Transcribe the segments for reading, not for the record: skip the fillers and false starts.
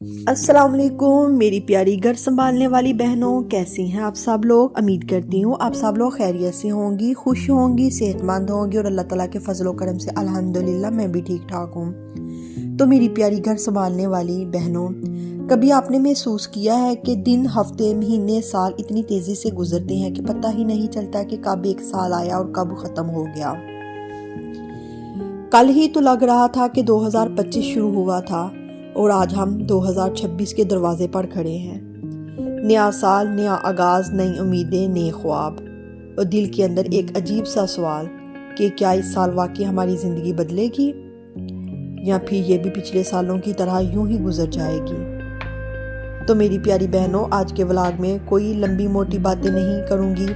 السلام علیکم میری پیاری گھر سنبھالنے والی بہنوں، کیسی ہیں آپ سب لوگ؟ امید کرتی ہوں آپ سب لوگ خیریت سے ہوں گی، خوش ہوں گی، صحت مند ہوں گی، اور اللہ تعالیٰ کے فضل و کرم سے الحمدللہ میں بھی ٹھیک ٹھاک ہوں۔ تو میری پیاری گھر سنبھالنے والی بہنوں، کبھی آپ نے محسوس کیا ہے کہ دن، ہفتے، مہینے، سال اتنی تیزی سے گزرتے ہیں کہ پتہ ہی نہیں چلتا کہ کب ایک سال آیا اور کب ختم ہو گیا۔ کل ہی تو لگ رہا تھا کہ 2025 شروع ہوا تھا اور آج ہم 2026 کے دروازے پر کھڑے ہیں۔ نیا سال، نیا آغاز، نئی امیدیں، نئے خواب، اور دل کے اندر ایک عجیب سا سوال کہ کیا اس سال واقعی ہماری زندگی بدلے گی یا پھر یہ بھی پچھلے سالوں کی طرح یوں ہی گزر جائے گی؟ تو میری پیاری بہنوں، آج کے ولاگ میں کوئی لمبی موٹی باتیں نہیں کروں گی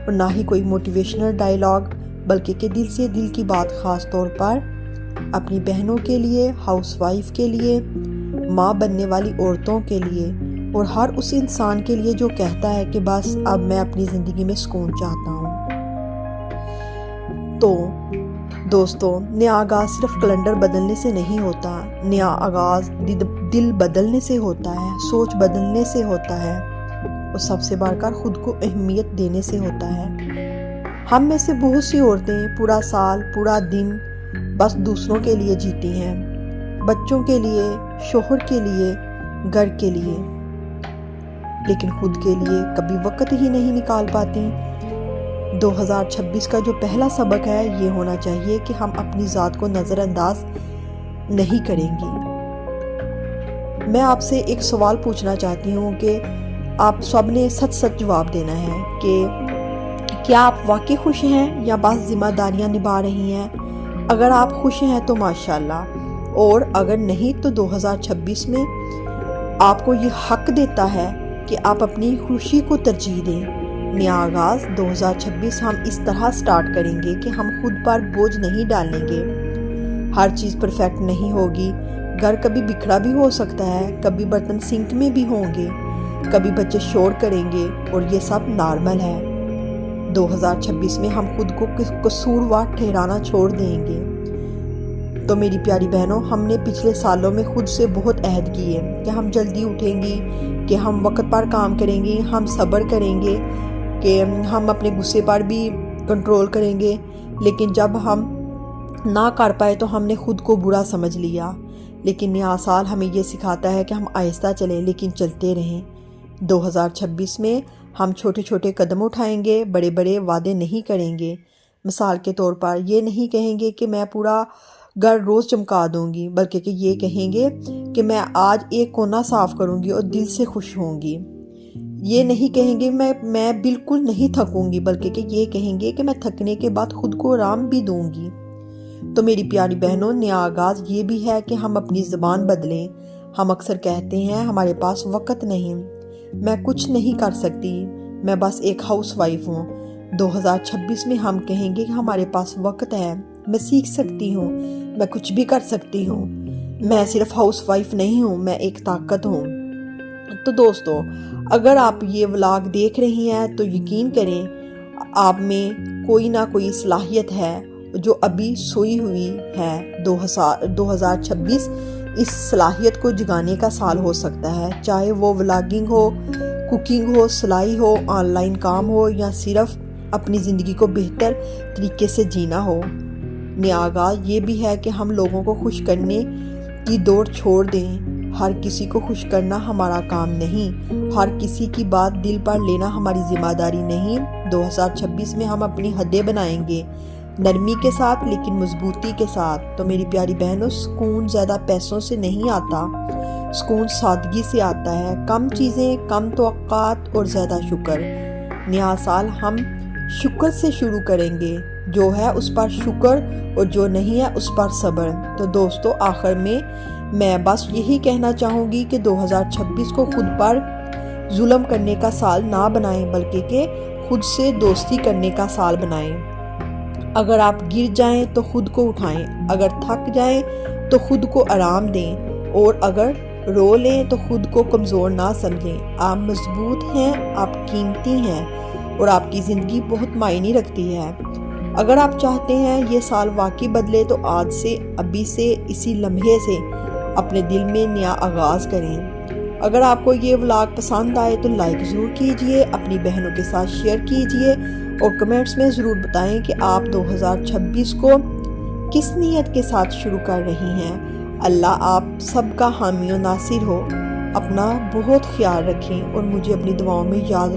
اور نہ ہی کوئی موٹیویشنل ڈائیلاگ، بلکہ کہ دل سے دل کی بات، خاص طور پر اپنی بہنوں کے لیے، ہاؤس وائف کے لیے، ماں بننے والی عورتوں کے لیے، اور ہر اس انسان کے لیے جو کہتا ہے کہ بس اب میں اپنی زندگی میں سکون چاہتا ہوں۔ تو دوستو، نیا آغاز صرف کیلنڈر بدلنے سے نہیں ہوتا، نیا آغاز دل بدلنے سے ہوتا ہے، سوچ بدلنے سے ہوتا ہے، اور سب سے بڑھ کر خود کو اہمیت دینے سے ہوتا ہے۔ ہم میں سے بہت سی عورتیں پورا سال، پورا دن بس دوسروں کے لیے جیتی ہیں، بچوں کے لیے، شوہر کے لیے، گھر کے لیے، لیکن خود کے لیے کبھی وقت ہی نہیں نکال پاتی۔ 2026 کا جو پہلا سبق ہے یہ ہونا چاہیے کہ ہم اپنی ذات کو نظر انداز نہیں کریں گے۔ میں آپ سے ایک سوال پوچھنا چاہتی ہوں کہ آپ سب نے سچ سچ جواب دینا ہے کہ کیا آپ واقعی خوش ہیں یا بس ذمہ داریاں نبھا رہی ہیں؟ اگر آپ خوش ہیں تو ماشاءاللہ، اور اگر نہیں تو 2026 میں آپ کو یہ حق دیتا ہے کہ آپ اپنی خوشی کو ترجیح دیں۔ نیا آغاز 2026 ہم اس طرح سٹارٹ کریں گے کہ ہم خود پر بوجھ نہیں ڈالیں گے۔ ہر چیز پرفیکٹ نہیں ہوگی، گھر کبھی بکھرا بھی ہو سکتا ہے، کبھی برتن سنک میں بھی ہوں گے، کبھی بچے شور کریں گے، اور یہ سب نارمل ہے۔ 2026 میں ہم خود کو قصوروار ٹھہرانا چھوڑ دیں گے۔ تو میری پیاری بہنوں، ہم نے پچھلے سالوں میں خود سے بہت عہد کیے کہ ہم جلدی اٹھیں گی، کہ ہم وقت پر کام کریں گے، ہم صبر کریں گے، کہ ہم اپنے غصے پر بھی کنٹرول کریں گے، لیکن جب ہم نہ کر پائے تو ہم نے خود کو برا سمجھ لیا۔ لیکن نیا سال ہمیں یہ سکھاتا ہے کہ ہم آہستہ چلیں لیکن چلتے رہیں۔ 2026 میں ہم چھوٹے چھوٹے قدم اٹھائیں گے، بڑے بڑے وعدے نہیں کریں گے۔ مثال کے طور پر یہ نہیں کہیں گے کہ میں پورا گھر روز چمکا دوں گی، بلکہ کہ یہ کہیں گے کہ میں آج ایک کونا صاف کروں گی اور دل سے خوش ہوں گی۔ یہ نہیں کہیں گے میں بالکل نہیں تھکوں گی، بلکہ کہ یہ کہیں گے کہ میں تھکنے کے بعد خود کو آرام بھی دوں گی۔ تو میری پیاری بہنوں، نیا آغاز یہ بھی ہے کہ ہم اپنی زبان بدلیں۔ ہم اکثر کہتے ہیں ہمارے پاس وقت نہیں، میں کچھ نہیں کر سکتی، میں بس ایک ہاؤس وائف ہوں۔ 2026 میں ہم کہیں گے کہ ہمارے پاس وقت ہے، میں سیکھ سکتی ہوں، میں کچھ بھی کر سکتی ہوں، میں صرف ہاؤس وائف نہیں ہوں، میں ایک طاقت ہوں۔ تو دوستو، اگر آپ یہ ولاگ دیکھ رہی ہیں تو یقین کریں آپ میں کوئی نہ کوئی صلاحیت ہے جو ابھی سوئی ہوئی ہے۔ 2026 اس صلاحیت کو جگانے کا سال ہو سکتا ہے، چاہے وہ ولاگنگ ہو، کوکنگ ہو، سلائی ہو، آن لائن کام ہو، یا صرف اپنی زندگی کو بہتر طریقے سے جینا ہو۔ نیا آغاز یہ بھی ہے کہ ہم لوگوں کو خوش کرنے کی دوڑ چھوڑ دیں۔ ہر کسی کو خوش کرنا ہمارا کام نہیں، ہر کسی کی بات دل پر لینا ہماری ذمہ داری نہیں۔ 2026 میں ہم اپنی حدیں بنائیں گے، نرمی کے ساتھ لیکن مضبوطی کے ساتھ۔ تو میری پیاری بہنوں، سکون زیادہ پیسوں سے نہیں آتا، سکون سادگی سے آتا ہے۔ کم چیزیں، کم توقعات اور زیادہ شکر۔ نیا سال ہم شکر سے شروع کریں گے، جو ہے اس پر شکر اور جو نہیں ہے اس پر صبر۔ تو دوستو، آخر میں بس یہی کہنا چاہوں گی کہ 2026 کو خود پر ظلم کرنے کا سال نہ بنائیں، بلکہ کہ خود سے دوستی کرنے کا سال بنائیں۔ اگر آپ گر جائیں تو خود کو اٹھائیں، اگر تھک جائیں تو خود کو آرام دیں، اور اگر رو لیں تو خود کو کمزور نہ سمجھیں۔ آپ مضبوط ہیں، آپ قیمتی ہیں، اور آپ کی زندگی بہت معنی رکھتی ہے۔ اگر آپ چاہتے ہیں یہ سال واقعی بدلے تو آج سے، ابھی سے، اسی لمحے سے اپنے دل میں نیا آغاز کریں۔ اگر آپ کو یہ ولاگ پسند آئے تو لائک ضرور کیجئے، اپنی بہنوں کے ساتھ شیئر کیجئے اور کمنٹس میں ضرور بتائیں کہ آپ 2026 کو کس نیت کے ساتھ شروع کر رہی ہیں۔ اللہ آپ سب کا حامی و ناصر ہو۔ اپنا بہت خیال رکھیں اور مجھے اپنی دعاؤں میں یاد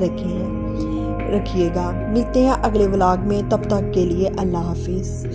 رکھیے گا۔ ملتے ہیں اگلے ولاگ میں، تب تک کے لیے اللہ حافظ۔